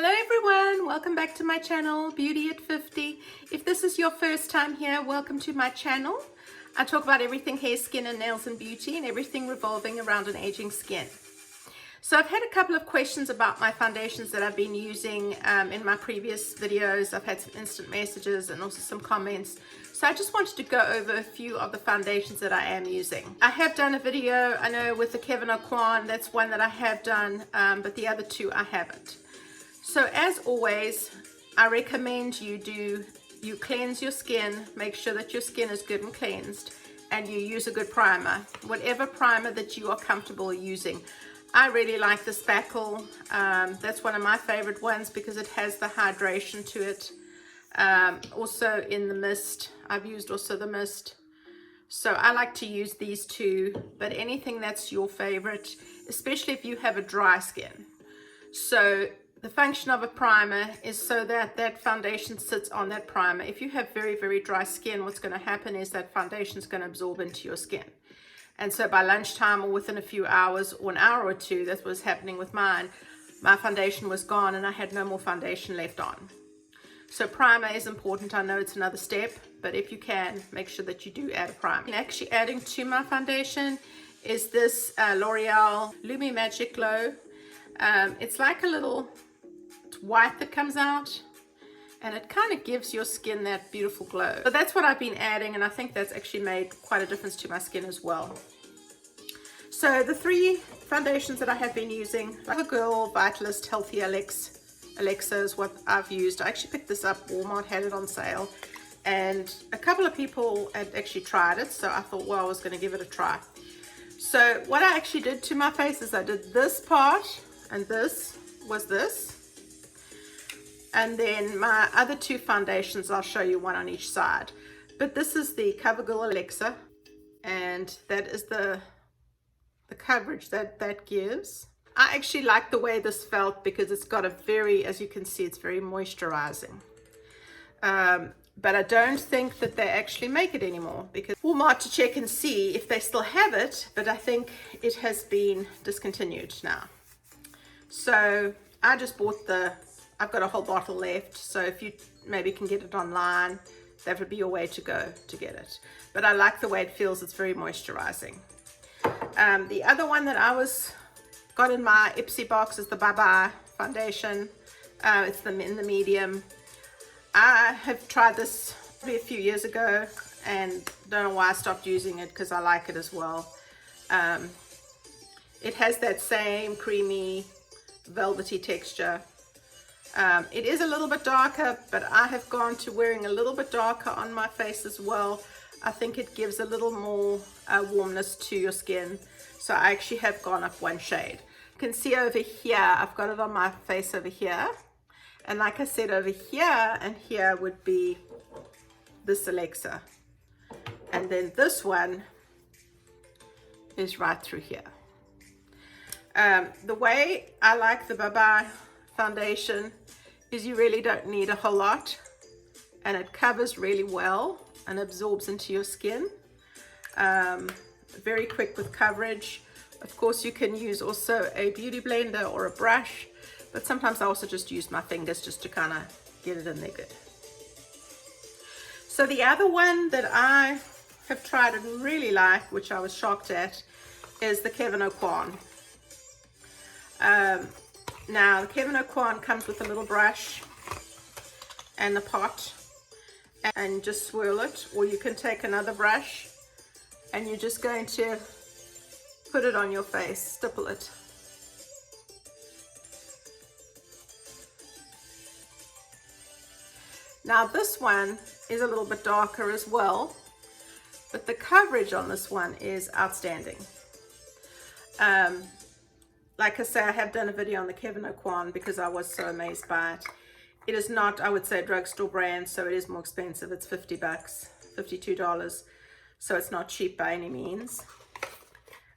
Hello everyone, welcome back to my channel, Beauty at 50. If this is your first time here, welcome to my channel. I talk about everything hair, skin and nails and beauty and everything revolving around an aging skin. So I've had a couple of questions about my foundations that I've been using in my previous videos. I've had some instant messages and also some comments. So I just wanted to go over a few of the foundations that I am using. I have done a video, I know, with the Aucoin. That's one that I have done, but the other two I haven't. So as always, I recommend you cleanse your skin, make sure that your skin is good and cleansed, and you use a good primer, whatever primer that you are comfortable using. I really like the spackle. That's one of my favorite ones because it has the hydration to it. Also in the mist, I've used also the mist. So I like to use these two, but anything that's your favorite, especially if you have a dry skin. So the function of a primer is so that that foundation sits on that primer. If you have very, very dry skin, what's going to happen is that foundation is going to absorb into your skin. And so by lunchtime or within a few hours or an hour or two, that's what was happening with mine, my foundation was gone and I had no more foundation left on. So primer is important. I know it's another step, but if you can, make sure that you do add a primer. And actually adding to my foundation is this Loreal Magic Lumi. It's like a little white that comes out and it kind of gives your skin that beautiful glow. So that's what I've been adding, and I think that's actually made quite a difference to my skin as well. So the three foundations that I have been using, Covergirl Vitalist Healthy Elixir is what I've used. I actually picked this up, Walmart had it on sale, and a couple of people had actually tried it, so I thought, well, I was going to give it a try. So what I actually did to my face is I did this part, and this was this. And then my other two foundations, I'll show you one on each side. But this is the Covergirl Elixir, and that is the coverage that gives. I actually like the way this felt because it's got a very, as you can see, it's very moisturizing. But I don't think that they actually make it anymore because Walmart to check and see if they still have it, but I think it has been discontinued now. So I just bought I've got a whole bottle left, so if you maybe can get it online, that would be your way to go to get it. But I like the way it feels. It's very moisturizing. The other one that got in my Ipsy box is the Bye foundation. It's in the medium. I have tried this probably a few years ago and don't know why I stopped using it because I like it as well. It has that same creamy, velvety texture. It is a little bit darker, but I have gone to wearing a little bit darker on my face as well. I think it gives a little more warmness to your skin. So I actually have gone up one shade. You can see over here, I've got it on my face over here. And like I said, over here and here would be this Elixir. And then this one is right through here. The way I like the Bye foundation is you really don't need a whole lot, and it covers really well and absorbs into your skin. Very quick with coverage. Of course, you can use also a beauty blender or a brush, but sometimes I also just use my fingers just to kind of get it in there good. So the other one that I have tried and really like, which I was shocked at, is the Aucoin. Now, the Aucoin comes with a little brush and a pot, and just swirl it, or you can take another brush and you're just going to put it on your face, stipple it. Now this one is a little bit darker as well, but the coverage on this one is outstanding. Like I say, I have done a video on the Aucoin because I was so amazed by it. It is not, I would say, a drugstore brand, so it is more expensive. It's $50, $52. So it's not cheap by any means.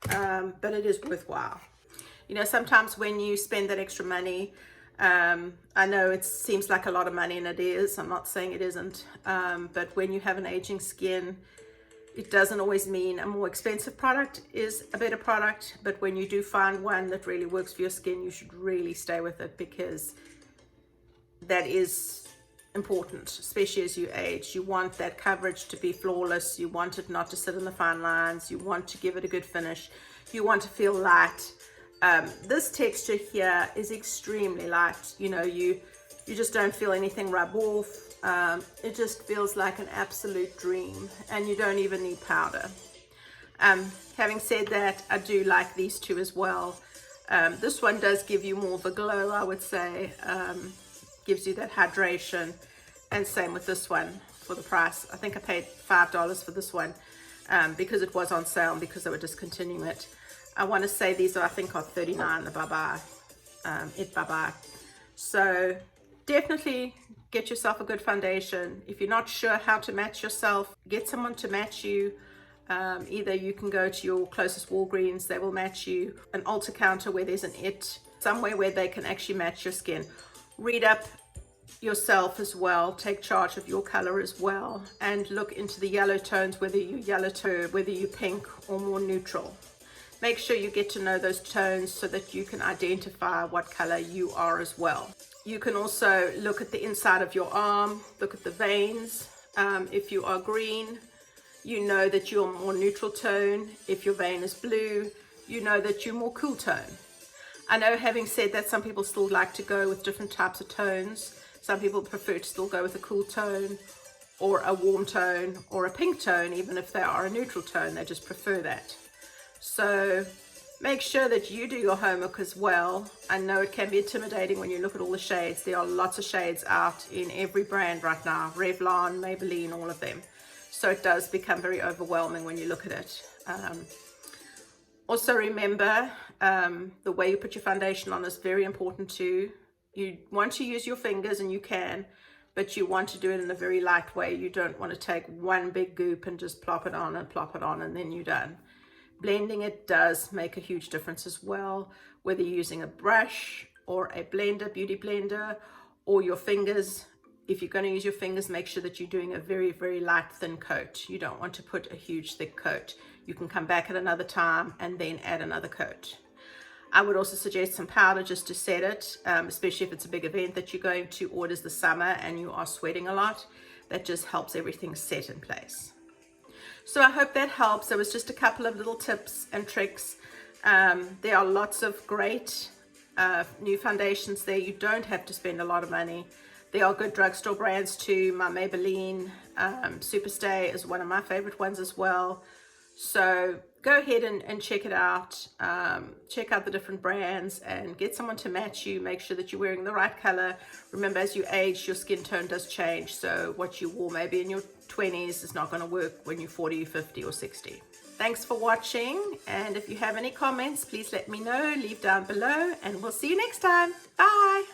But it is worthwhile. You know, sometimes when you spend that extra money, I know it seems like a lot of money, and it is. I'm not saying it isn't. But when you have an aging skin, it doesn't always mean a more expensive product is a better product, but when you do find one that really works for your skin, you should really stay with it because that is important, especially as you age. You want that coverage to be flawless. You want it not to sit in the fine lines. You want to give it a good finish. You want to feel light. This texture here is extremely light. You know, you just don't feel anything rub off. It just feels like an absolute dream, and you don't even need powder. Having said that, I do like these two as well. This one does give you more of a glow, I would say. Gives you that hydration, and same with this one for the price. I think I paid $5 for this one because it was on sale and because they were discontinuing it. I want to say these are, I think, are $39 the bye-bye. So definitely get yourself a good foundation. If you're not sure how to match yourself, get someone to match you. Either you can go to your closest Walgreens, they will match you, an Ulta counter where there's an it, somewhere where they can actually match your skin. Read up yourself as well, take charge of your color as well, and look into the yellow tones, whether you're yellow tone, whether you're pink or more neutral. Make sure you get to know those tones so that you can identify what color you are as well. You can also look at the inside of your arm, look at the veins. If you are green, you know that you're more neutral tone. If your vein is blue, you know that you're more cool tone. I know, having said that, some people still like to go with different types of tones. Some people prefer to still go with a cool tone or a warm tone or a pink tone, even if they are a neutral tone, they just prefer that. So make sure that you do your homework as well. I know it can be intimidating when you look at all the shades. There are lots of shades out in every brand right now, Revlon, Maybelline, all of them. So it does become very overwhelming when you look at it. Also remember, the way you put your foundation on is very important too. You want to use your fingers, and you can, but you want to do it in a very light way. You don't want to take one big goop and just plop it on and then you're done. Blending it does make a huge difference as well, whether you're using a brush or a blender, beauty blender, or your fingers. If you're going to use your fingers, make sure that you're doing a very, very light, thin coat. You don't want to put a huge, thick coat. You can come back at another time and then add another coat. I would also suggest some powder just to set it, especially if it's a big event that you're going to, or it is the summer and you are sweating a lot. That just helps everything set in place. So I hope that helps. There was just a couple of little tips and tricks. There are lots of great new foundations there. You don't have to spend a lot of money. There are good drugstore brands too. My Maybelline Superstay is one of my favorite ones as well. So go ahead and check it out. Check out the different brands and get someone to match you. Make sure that you're wearing the right color. Remember, as you age, your skin tone does change. So what you wore maybe in your 20s is not going to work when you're 40, 50, or 60. Thanks for watching. And if you have any comments, please let me know. Leave down below, and we'll see you next time. Bye.